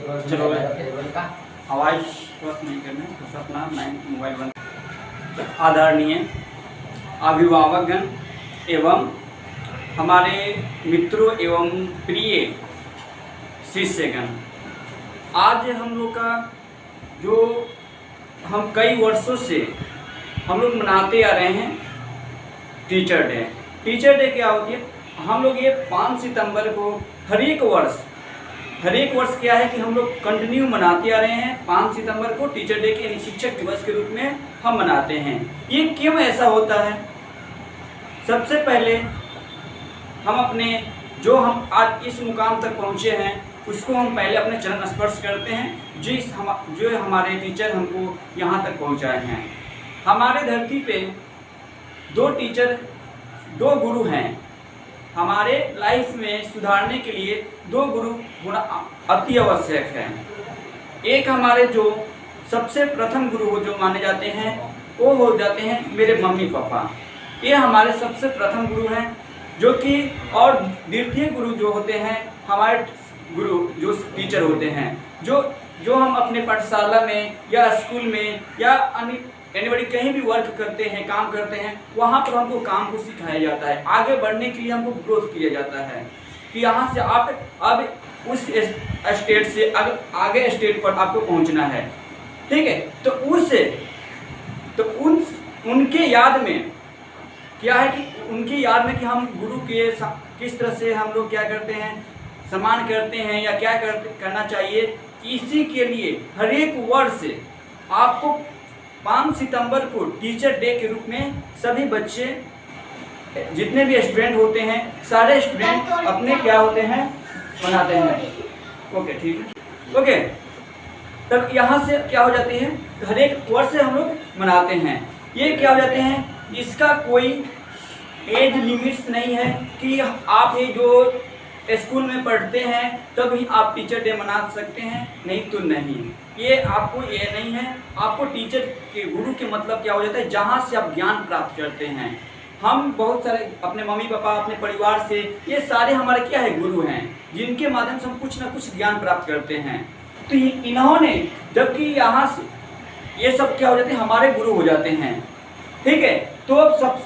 चलो आवाज़ स्वस्थ नहीं करने बस अपना मोबाइल बंद। आदरणीय अभिभावकगण एवं हमारे मित्रों एवं प्रिय शिष्यगण, आज हम लोग का जो हम कई वर्षों से हम लोग मनाते आ रहे हैं टीचर डे। टीचर डे क्या होती है? हम लोग ये 5 सितंबर को हर एक वर्ष क्या है कि हम लोग कंटिन्यू मनाते आ रहे हैं। 5 सितंबर को टीचर डे के शिक्षक दिवस के रूप में हम मनाते हैं। ये क्यों ऐसा होता है? सबसे पहले हम अपने जो हम आज इस मुकाम तक पहुँचे हैं उसको हम पहले अपने चरण स्पर्श करते हैं, जो हमारे टीचर हमको यहाँ तक पहुँचाए हैं। हमारे धरती पे 2 गुरु हैं। हमारे लाइफ में सुधारने के लिए 2 गुरु होना अति आवश्यक है। एक हमारे जो सबसे प्रथम गुरु जो माने जाते हैं वो हो जाते हैं मेरे मम्मी पापा। ये हमारे सबसे प्रथम गुरु हैं, जो कि और द्वितीय गुरु जो होते हैं हमारे गुरु जो टीचर होते हैं, जो हम अपने पाठशाला में या स्कूल में या एनीबडी कहीं भी वर्क करते हैं, काम करते हैं, वहाँ पर हमको काम को सिखाया जाता है। आगे बढ़ने के लिए हमको ग्रोथ किया जाता है कि यहाँ से आप अब उस स्टेट से आगे स्टेट पर आपको पहुँचना है। ठीक है, तो उनके याद में क्या है कि उनकी याद में कि हम गुरु के किस तरह से हम लोग क्या करते हैं, सम्मान करते हैं या क्या करना चाहिए। इसी के लिए हर एक वर्ष आपको 5 सितंबर को टीचर डे के रूप में सभी बच्चे जितने भी स्टूडेंट होते हैं सारे स्टूडेंट अपने क्या होते हैं मनाते हैं। ओके, ठीक है। ओके, तब यहाँ से क्या हो जाती है, हर एक वर्ष से हम लोग मनाते हैं। ये क्या हो जाते हैं, इसका कोई एज लिमिट्स नहीं है कि आप ये जो स्कूल में पढ़ते हैं तभी आप टीचर डे मना सकते हैं, नहीं तो नहीं। ये आपको ये नहीं है। आपको टीचर के गुरु के मतलब क्या हो जाता है, जहाँ से आप ज्ञान प्राप्त करते हैं। हम बहुत सारे अपने मम्मी पापा अपने परिवार से, ये सारे हमारे क्या है गुरु हैं, जिनके माध्यम से हम कुछ ना कुछ ज्ञान प्राप्त करते हैं। तो इन्होंने जबकि यहाँ से ये सब क्या हो जाते हैं हमारे गुरु हो जाते हैं। ठीक है, तो अब सब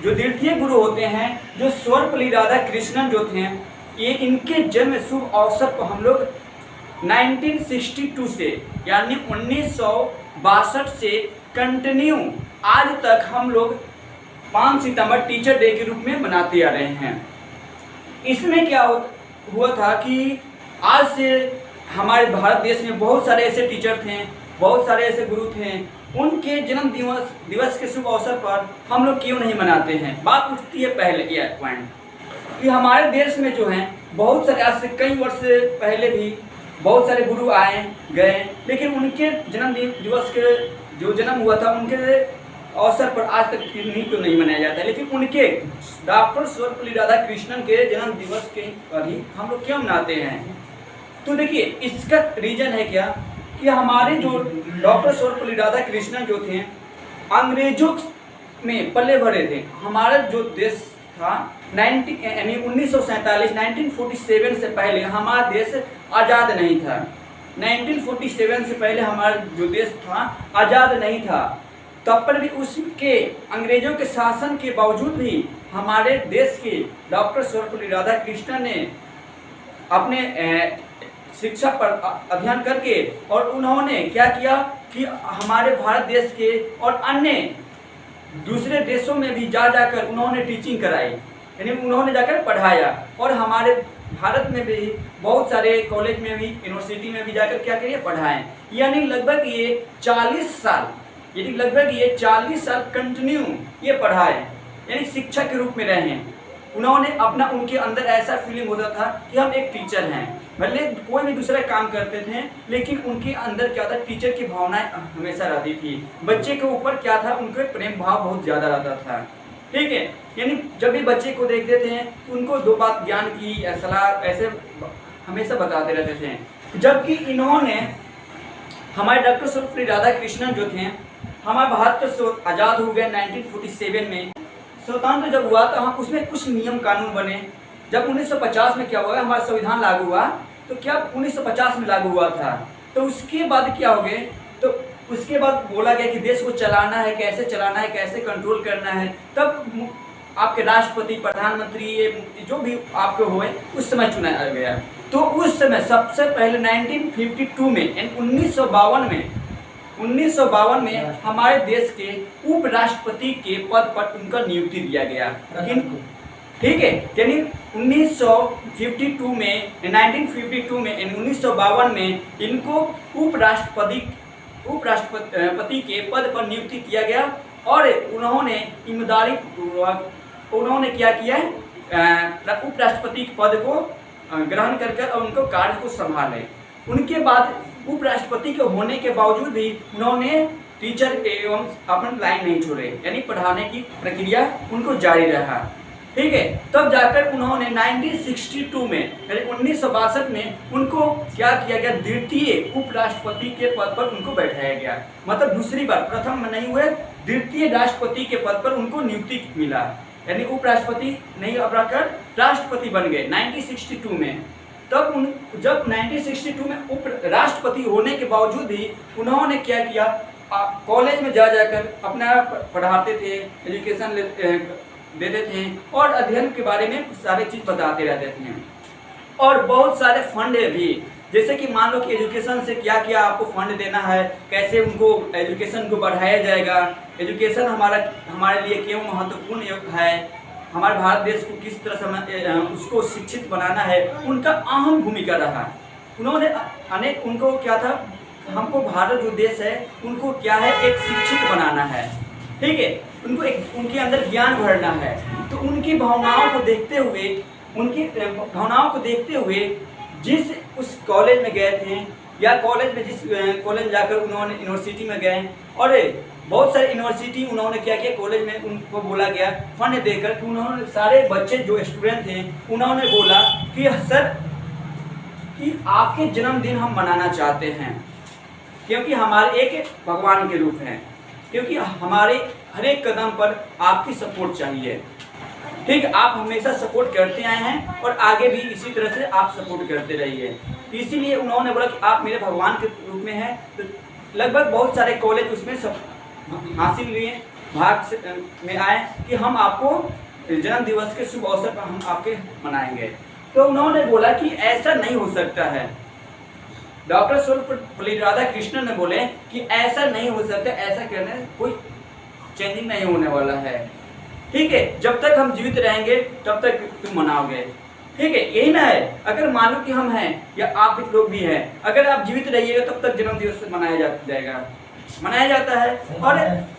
जो द्वितीय गुरु होते हैं जो सर्वपल्ली राधाकृष्णन जो थे, ये इनके जन्म शुभ अवसर पर हम लोग 1962 से यानी 1962 से कंटिन्यू आज तक हम लोग 5 सितंबर टीचर डे के रूप में मनाते आ रहे हैं। इसमें क्या हुआ था कि आज से हमारे भारत देश में बहुत सारे ऐसे टीचर थे, बहुत सारे ऐसे गुरु थे, उनके जन्म दिवस के शुभ अवसर पर हम लोग क्यों नहीं मनाते हैं। बात उठती है पहले यह पॉइंट कि हमारे देश में जो हैं बहुत सारे आज से कई वर्ष पहले भी बहुत सारे गुरु आए गए, लेकिन उनके जन्म दिवस के जो जन्म हुआ था उनके अवसर पर आज तक क्यों नहीं मनाया जाता है। लेकिन उनके डॉक्टर सर्वपल्ली राधाकृष्णन के जन्म दिवस के पर ही हम लोग क्यों मनाते हैं। तो देखिए इसका रीजन है क्या कि हमारे जो डॉक्टर सर्वपल्ली राधाकृष्णन जो थे अंग्रेजों में पले भरे थे। हमारा जो देश था 1947 से पहले हमारा देश आज़ाद नहीं था। 1947 से पहले हमारा जो देश था आज़ाद नहीं था। तब पर भी उसके अंग्रेजों के शासन के बावजूद भी हमारे देश के डॉक्टर सर्वपल्ली राधाकृष्णन ने अपने शिक्षा पर अध्ययन करके और उन्होंने क्या किया कि हमारे भारत देश के और अन्य दूसरे देशों में भी जाकर उन्होंने टीचिंग कराई, यानी उन्होंने जाकर पढ़ाया। और हमारे भारत में भी बहुत सारे कॉलेज में भी यूनिवर्सिटी में भी जाकर क्या करिए पढ़ाएं। यानी लगभग ये 40 साल कंटिन्यू ये पढ़ाए, यानी शिक्षक के रूप में रहे। उन्होंने अपना उनके अंदर ऐसा फीलिंग होता था कि हम एक टीचर हैं। भले कोई भी दूसरा काम करते थे लेकिन उनके अंदर क्या था, टीचर की भावनाएं हमेशा रहती थी। बच्चे के ऊपर क्या था, उनके प्रेम भाव बहुत ज़्यादा रहता था। ठीक है, यानी जब भी बच्चे को देखते थे उनको 2 बात ज्ञान की सलाह ऐसे हमेशा बताते रहते थे। जबकि इन्होंने हमारे डॉक्टर सर्वपल्ली राधाकृष्णन जो थे, हमारा भारत तो आज़ाद हो गया 1947 में। स्वतंत्र जब हुआ तो हम उसमें कुछ नियम कानून बने। जब 1950 में क्या हुआ, हमारा संविधान लागू हुआ तो क्या 1950 में लागू हुआ था। तो उसके बाद क्या हो गए, तो उसके बाद बोला गया कि देश को चलाना है, कैसे चलाना है, कैसे कंट्रोल करना है, तब आपके राष्ट्रपति, प्रधानमंत्री, ये जो भी आपके हुए उस समय चुनाया गया। तो उस समय सबसे पहले 1952 में, 1952 में हमारे देश के उपराष्ट्रपति के पद पर उनका नियुक्ति दिया गया। ठीक है, यानी 1952 में 1952 में इनको उपराष्ट्रपति के पद पर नियुक्ति किया गया और उन्होंने ईमानदारी पूर्वक उन्होंने क्या किया है, उपराष्ट्रपति के पद को ग्रहण कर और उनको कार्य को संभाले। उनके बाद उपराष्ट्रपति के होने के बावजूद भी उन्होंने टीचर एवं अपन लाइन नहीं छोड़े, यानी पढ़ाने की प्रक्रिया उनको जारी रहा। ठीक है, तब जाकर उन्होंने 1962 में यानी 1962 में उनको क्या किया गया, द्वितीय उपराष्ट्रपति के पद पर उनको बैठाया गया। मतलब दूसरी बार, प्रथम में नहीं हुए, द्वितीय राष्ट्रपति के पद पर उनको नियुक्ति मिला, यानी उपराष्ट्रपति नहीं अबराकर राष्ट्रपति बन गए 1962 में। तब जब 1962 में उपराष्ट्रपति होने के बावजूद भी उन्होंने क्या किया, कॉलेज में जाकर अपना पढ़ाते थे, एजुकेशन देते थे और अध्ययन के बारे में सारे चीज़ बताते रहते थे। और बहुत सारे फंड भी, जैसे कि मान लो कि एजुकेशन से क्या क्या आपको फंड देना है, कैसे उनको एजुकेशन को बढ़ाया जाएगा, एजुकेशन हमारे लिए क्यों महत्वपूर्ण है, हमारे भारत देश को किस तरह से उसको शिक्षित बनाना है, उनका अहम भूमिका रहा। उन्होंने अनेक, उनको क्या था, हमको भारत जो देश है उनको क्या है, एक शिक्षित बनाना है। ठीक है, उनको एक उनके अंदर ज्ञान भरना है। तो उनकी भावनाओं को देखते हुए जिस उस कॉलेज में गए थे या कॉलेज जाकर उन्होंने यूनिवर्सिटी में गए और बहुत सारे यूनिवर्सिटी उन्होंने क्या किया, कॉलेज में उनको बोला गया फंड देकर कि उन्होंने सारे बच्चे जो स्टूडेंट थे उन्होंने बोला कि सर कि आपके जन्मदिन हम मनाना चाहते हैं, क्योंकि हमारे एक भगवान के रूप हैं, क्योंकि हमारे हर एक कदम पर आपकी सपोर्ट चाहिए। ठीक, आप हमेशा सपोर्ट करते आए हैं और आगे भी इसी तरह से आप सपोर्ट करते रहिए। इसीलिए उन्होंने बोला कि आप मेरे भगवान के रूप में हैं। तो लगभग बहुत सारे कॉलेज उसमें सब हासिल लिए, भाग में आए कि हम आपको जन्म दिवस के शुभ अवसर पर हम आपके मनाएंगे। तो उन्होंने बोला कि ऐसा नहीं हो सकता है। डॉक्टर सर्वपल्ली राधाकृष्णन ने बोले कि ऐसा नहीं हो सकता, ऐसा करने कोई चेंजिंग नहीं होने वाला है। ठीक है, जब तक हम जीवित रहेंगे तब तक तुम मनाओगे। ठीक है, यही ना है, अगर मानो कि हम हैं या आप भी लोग भी हैं, अगर आप जीवित रहिएगा तब तक जन्म दिवस मनाया जाता है।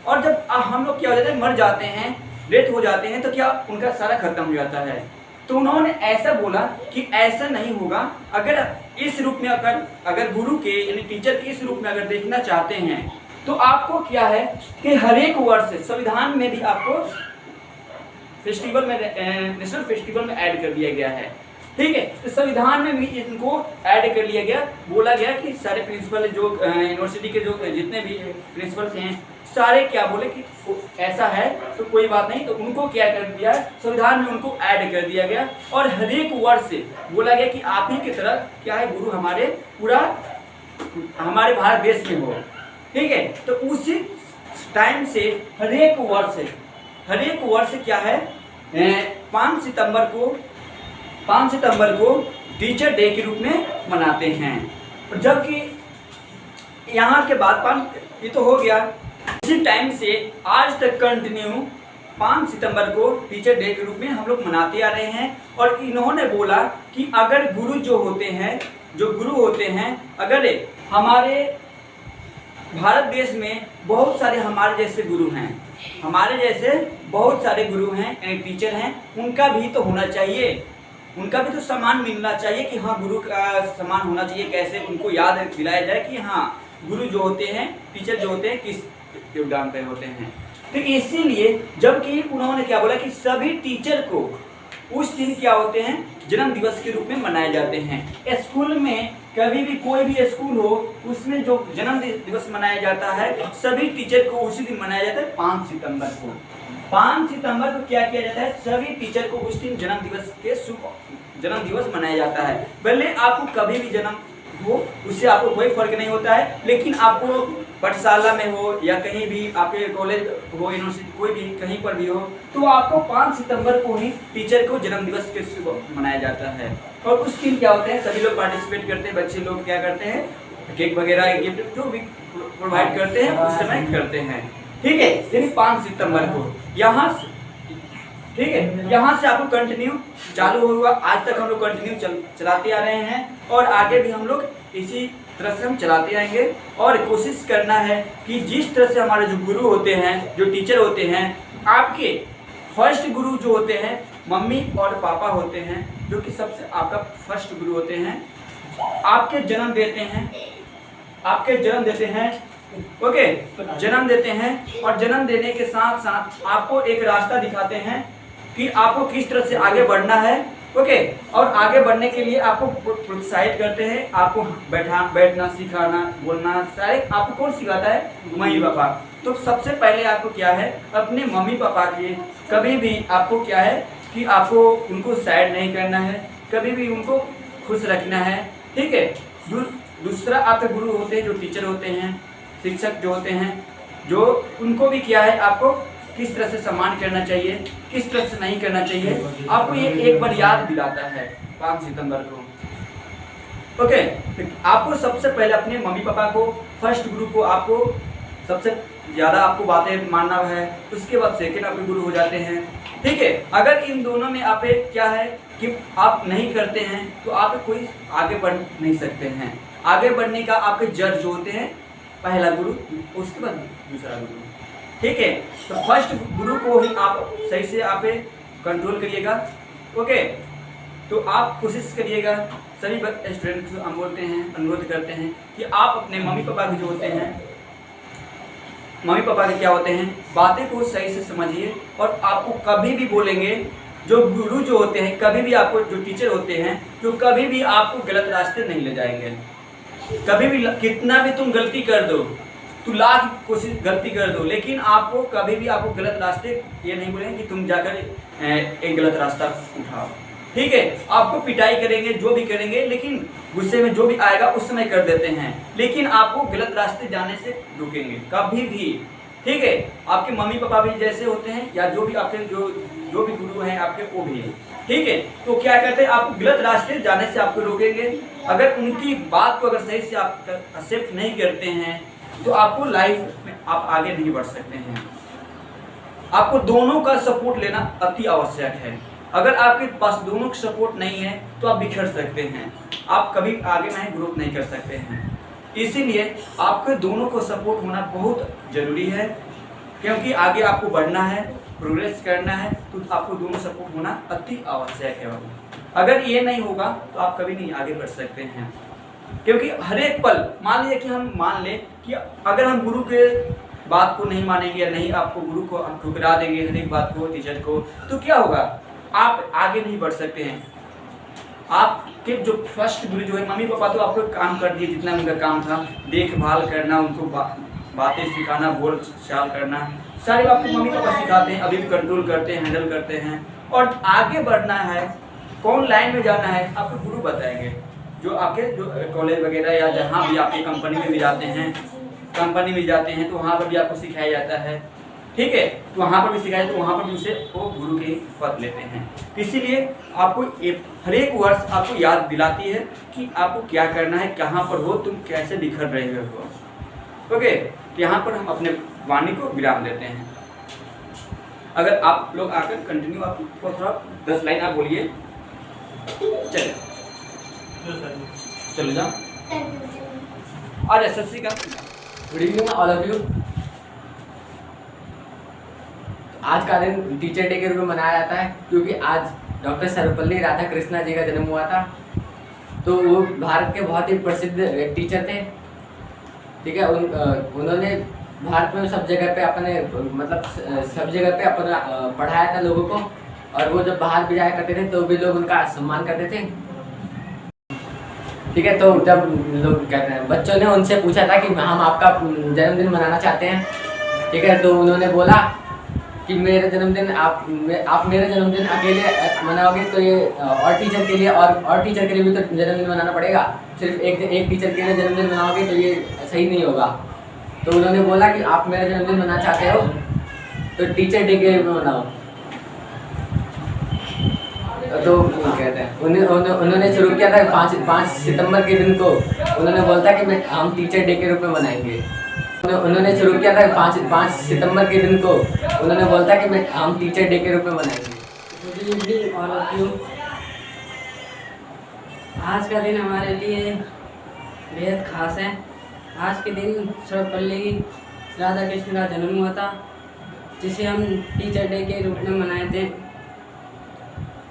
और जब हम लोग क्या हो जाते हैं, मर जाते हैं, डेथ हो जाते हैं, तो क्या उनका सारा खत्म हो जाता है। तो उन्होंने ऐसा बोला कि ऐसा नहीं होगा। अगर इस रूप में अगर गुरु के यानी टीचर के इस रूप में अगर देखना चाहते हैं तो आपको क्या है कि हर एक वर्ष संविधान में भी आपको फेस्टिवल में, नेशनल फेस्टिवल में ऐड कर दिया गया है। ठीक है, तो संविधान में भी इनको ऐड कर लिया गया। बोला गया कि सारे प्रिंसिपल जो यूनिवर्सिटी के जो जितने भी प्रिंसिपल थे सारे क्या बोले कि ऐसा है तो कोई बात नहीं, तो उनको क्या कर दिया, संविधान में उनको ऐड कर दिया गया। और हर एक वर्ष से बोला गया कि आप ही की तरह क्या है गुरु हमारे पूरा हमारे भारत देश में हो। ठीक है, तो उसी टाइम से हर एक वर्ष क्या है 5 सितंबर को टीचर डे के रूप में मनाते हैं। जबकि यहाँ के बाद ये तो हो गया, इसी टाइम से आज तक कंटिन्यू 5 सितंबर को टीचर डे के रूप में हम लोग मनाते आ रहे हैं। और इन्होंने बोला कि अगर गुरु जो गुरु होते हैं, अगर हमारे भारत देश में बहुत सारे हमारे जैसे गुरु हैं, हमारे जैसे बहुत सारे गुरु हैं, टीचर हैं, उनका भी तो होना चाहिए, उनका भी तो सम्मान मिलना चाहिए कि हाँ गुरु का सम्मान होना चाहिए। कैसे उनको याद दिलाया जाए कि हाँ गुरु जो होते हैं, टीचर जो होते हैं, किस योगदान पे होते हैं। तो इसीलिए जबकि उन्होंने क्या बोला कि सभी टीचर को उस दिन क्या होते हैं, जन्म दिवस के रूप में मनाए जाते हैं। स्कूल में कभी भी कोई भी स्कूल हो उसमें जो जन्म दिवस मनाया जाता है, सभी टीचर को उसी दिन मनाया जाता है 5 सितंबर को। 5 सितंबर को क्या किया जाता है, सभी टीचर को उस दिन जन्म दिवस के शुभ जन्म दिवस मनाया जाता है। भले आपको कभी भी जन्म हो, उससे आपको कोई फर्क नहीं होता है, लेकिन आपको पाठशाला में हो या कहीं भी आपके कॉलेज हो, यूनिवर्सिटी, कोई भी कहीं पर भी हो, तो आपको 5 सितंबर को ही टीचर को जन्म दिवस के शुभ मनाया जाता है। और उस दिन क्या होते हैं, सभी लोग पार्टिसिपेट करते हैं, बच्चे लोग क्या करते हैं, केक वगैरह गिफ्ट जो भी प्रोवाइड करते हैं उस समय करते हैं। ठीक है, यानी 5 सितंबर को यहाँ से, ठीक है, यहाँ से आपको कंटिन्यू चालू हुआ, आज तक हम लोग कंटिन्यू चलाते आ रहे हैं और आगे भी हम लोग इसी तरह से हम चलाते आएंगे। और कोशिश करना है कि जिस तरह से हमारे जो गुरु होते हैं, जो टीचर होते हैं, आपके फर्स्ट गुरु जो होते हैं मम्मी और पापा होते हैं, जो कि सबसे आपका फर्स्ट गुरु होते हैं, आपके जन्म देते हैं, आपके जन्म देते हैं, ओके, जन्म देते हैं और जन्म देने के साथ साथ आपको एक रास्ता दिखाते हैं कि आपको किस तरह से आगे बढ़ना है, ओके। और आगे बढ़ने के लिए आपको प्रोत्साहित करते हैं, आपको बैठना सिखाना, बोलना, सारे आपको कौन सिखाता है, मम्मी पापा। तो सबसे पहले आपको क्या है, अपने मम्मी पापा के कभी भी आपको क्या है कि आपको उनको सैड नहीं करना है, कभी भी उनको खुश रखना है, ठीक है। दूसरा आपके गुरु होते हैं जो टीचर होते हैं, शिक्षक जो होते हैं, जो उनको भी क्या है, आपको किस तरह से सम्मान करना चाहिए, किस तरह से नहीं करना चाहिए, आपको ये एक बार याद दिलाता है 5 सितंबर को, ओके। आपको सबसे पहले अपने मम्मी पापा को, फर्स्ट गुरु को आपको सबसे ज़्यादा आपको बातें मानना है, उसके बाद सेकेंड आपके गुरु हो जाते हैं, ठीक है। अगर इन दोनों में आप क्या है कि आप नहीं करते हैं तो आप कोई आगे बढ़ नहीं सकते हैं। आगे बढ़ने का आपके जज जो होते हैं, पहला गुरु, उसके बाद दूसरा गुरु, ठीक है। तो फर्स्ट गुरु को ही आप सही से आप कंट्रोल करिएगा, ओके। तो आप कोशिश करिएगा, सभी स्टूडेंट को हम बोलते हैं, अनुरोध करते हैं कि आप अपने मम्मी पापा के जो होते हैं, मम्मी पापा के क्या होते हैं, बातें को सही से समझिए। और आपको कभी भी बोलेंगे, जो गुरु जो होते हैं, कभी भी आपको, जो टीचर होते हैं, जो कभी भी आपको गलत रास्ते नहीं ले जाएंगे। कभी भी कितना भी तुम गलती कर दो, तू लाख कोशिश गलती कर दो, लेकिन आपको कभी भी आपको गलत रास्ते ये नहीं बोलेंगे कि तुम जाकर एक गलत रास्ता उठाओ, ठीक है। आपको पिटाई करेंगे, जो भी करेंगे, लेकिन गुस्से में जो भी आएगा उस समय कर देते हैं, लेकिन आपको गलत रास्ते जाने से रोकेंगे कभी भी, ठीक है। आपके मम्मी पापा भी जैसे होते हैं, या जो भी आपके जो भी गुरु हैं आपके, वो भी है, ठीक है। तो क्या कहते हैं, आपको गलत रास्ते जाने से आपको रोकेंगे। अगर उनकी बात को अगर सही से आप एक्सेप्ट नहीं करते हैं तो आपको लाइफ में आप आगे नहीं बढ़ सकते हैं। आपको दोनों का सपोर्ट लेना अति आवश्यक है। अगर आपके पास दोनों का सपोर्ट नहीं है तो आप बिखर सकते हैं, आप कभी आगे नहीं ग्रोथ नहीं कर सकते हैं। इसीलिए आपके दोनों को सपोर्ट होना बहुत ज़रूरी है, क्योंकि आगे आपको बढ़ना है, प्रोग्रेस करना है, तो आपको दोनों सपोर्ट होना अति आवश्यक है। अगर ये नहीं होगा तो आप कभी नहीं आगे बढ़ सकते हैं, क्योंकि हर एक पल, मान लीजिए कि हम मान लें कि अगर हम गुरु के बात को नहीं मानेंगे या नहीं, आपको गुरु को हम ठुकरा देंगे हर एक बात को, टीचर को, तो क्या होगा, आप आगे नहीं बढ़ सकते हैं। आपके जो फर्स्ट गुरु जो है मम्मी पापा, तो आपको काम कर दिए, जितना उनका काम था, देखभाल करना, उनको बातें सिखाना, बोल चाल करना, सारे आपको मम्मी पापा सिखाते हैं, अभी भी कंट्रोल करते हैं, हैंडल करते हैं। और आगे बढ़ना है, कौन लाइन में जाना है, आपको गुरु बताएंगे। जो आपके जो कॉलेज वगैरह या जहाँ भी आपके कंपनी में भी जाते हैं, कंपनी में जाते हैं, तो वहाँ पर भी आपको सिखाया जाता है, ठीक है। तो वहाँ पर भी सिखाया, तो वहाँ पर भी उसे वो गुरु के पद लेते हैं। इसीलिए आपको हर एक वर्ष आपको याद दिलाती है कि आपको क्या करना है, कहाँ पर हो, तुम कैसे बिखर रहे हो, ओके। यहाँ पर हम अपने वाणी को विराम देते हैं। अगर आप लोग आकर कंटिन्यू, आपको थोड़ा 10 लाइन आप बोलिए, चलो जाओ। और एसएससी का good evening all of you. आज का दिन टीचर डे के रूप में मनाया जाता है, क्योंकि आज डॉक्टर सर्वपल्ली राधाकृष्णन जी का जन्म हुआ था। तो वो भारत के बहुत ही प्रसिद्ध टीचर थे, ठीक है। उन्होंने भारत में सब जगह पे अपने, मतलब सब जगह पे अपना पढ़ाया था लोगों को, और वो जब बाहर भी जाया करते थे तो भी लोग उनका सम्मान करते थे, ठीक है। तो जब लोग कहते हैं, बच्चों ने उनसे पूछा था कि हम आपका जन्मदिन मनाना चाहते हैं, ठीक है। तो उन्होंने बोला कि मेरा जन्मदिन आप मेरा जन्मदिन अकेले मनाओगे तो ये और टीचर के लिए और टीचर के लिए भी तो जन्मदिन मनाना पड़ेगा। सिर्फ एक टीचर के लिए जन्मदिन मनाओगे तो ये सही नहीं होगा। तो उन्होंने बोला कि आप मेरा जन्मदिन मनाना चाहते हो तो टीचर डे के रूप में मनाओ। तो कहते हैं उन्होंने शुरू किया था 5 सितंबर के दिन को। उन्होंने बोला कि हम टीचर डे के रूप में मनाएंगे। उन्होंने शुरू किया था 5 सितंबर के दिन को। उन्होंने बोला कि हम टीचर डे के रूप में मनाएंगे। Good evening all of you. आज का दिन हमारे लिए बेहद खास है। आज के दिन सर्वपल्ली राधाकृष्ण का जन्म हुआ था, जिसे हम टीचर डे के रूप में मनाए थे।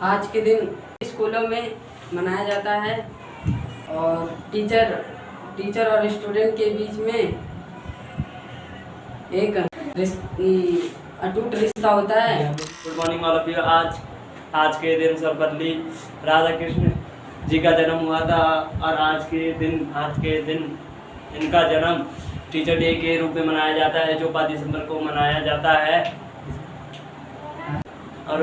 आज के दिन स्कूलों में मनाया जाता है और टीचर और स्टूडेंट के बीच में एक अटूट रिश्ता होता है। Good morning all of you. आज के दिन सर्वपल्ली राधा कृष्ण जी का जन्म हुआ था और आज के दिन इनका जन्म टीचर डे के रूप में मनाया जाता है, जो 5 दिसंबर को मनाया जाता है। और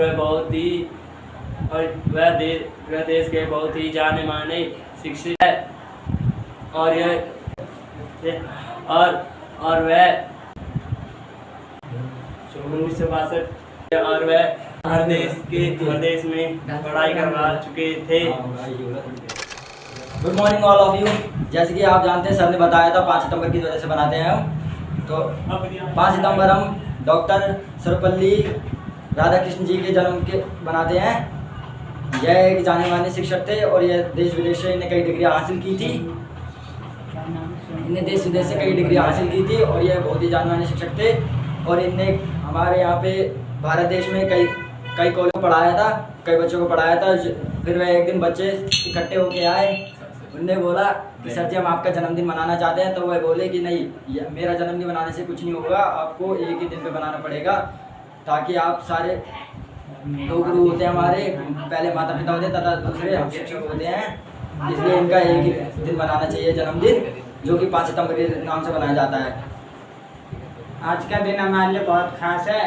वह देश के बहुत ही जाने माने शिक्षक है और वह 1962 और वह हर देश में पढ़ाई करवा चुके थे। Good morning all of you. जैसे कि आप जानते हैं, सर ने बताया था 5 सितंबर की वजह से बनाते हैं हम। तो 5 सितंबर हम डॉक्टर सर्वपल्ली राधाकृष्ण जी के जन्म के बनाते हैं। यह एक जाने माने शिक्षक थे और यह देश विदेश से इन्हें कई डिग्रियाँ हासिल की थी। इन्हें देश विदेश से कई डिग्रियाँ हासिल की थी और यह बहुत ही जाने माने शिक्षक थे। और इनने हमारे यहाँ पे भारत देश में कई कॉलेज पढ़ाया था, कई बच्चों को पढ़ाया था। फिर वह एक दिन बच्चे इकट्ठे होके आए। उनने बोला कि सर जी हम आपका जन्मदिन मनाना चाहते हैं। तो वह बोले कि नहीं, मेरा जन्मदिन मनाने से कुछ नहीं होगा, आपको एक ही दिन पे बनाना पड़ेगा, ताकि आप सारे 2 गुरु होते हैं हमारे, पहले माता पिता होते हैं तथा दूसरे हम शिक्षक होते हैं। इसलिए इनका एक ही दिन मनाना चाहिए जन्मदिन, जो कि 5 सितंबर के नाम से मनाया जाता है। आज का दिन हमारे लिए बहुत खास है।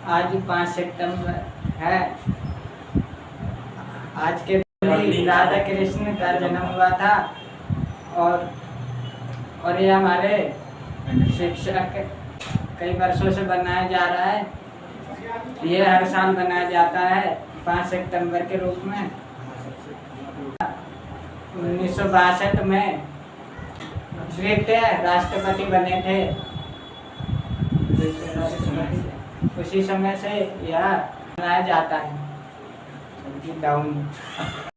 आज 5 सितंबर है। आज के दिन राधा कृष्ण का जन्म हुआ था और ये हमारे शिक्षक कई वर्षों से बनाया जा रहा है। ये हर साल बनाया जाता है 5 सितंबर के रूप में। 1962 में तृतीय राष्ट्रपति बने थे। उसी समय से यह मनाया जाता है। डाउन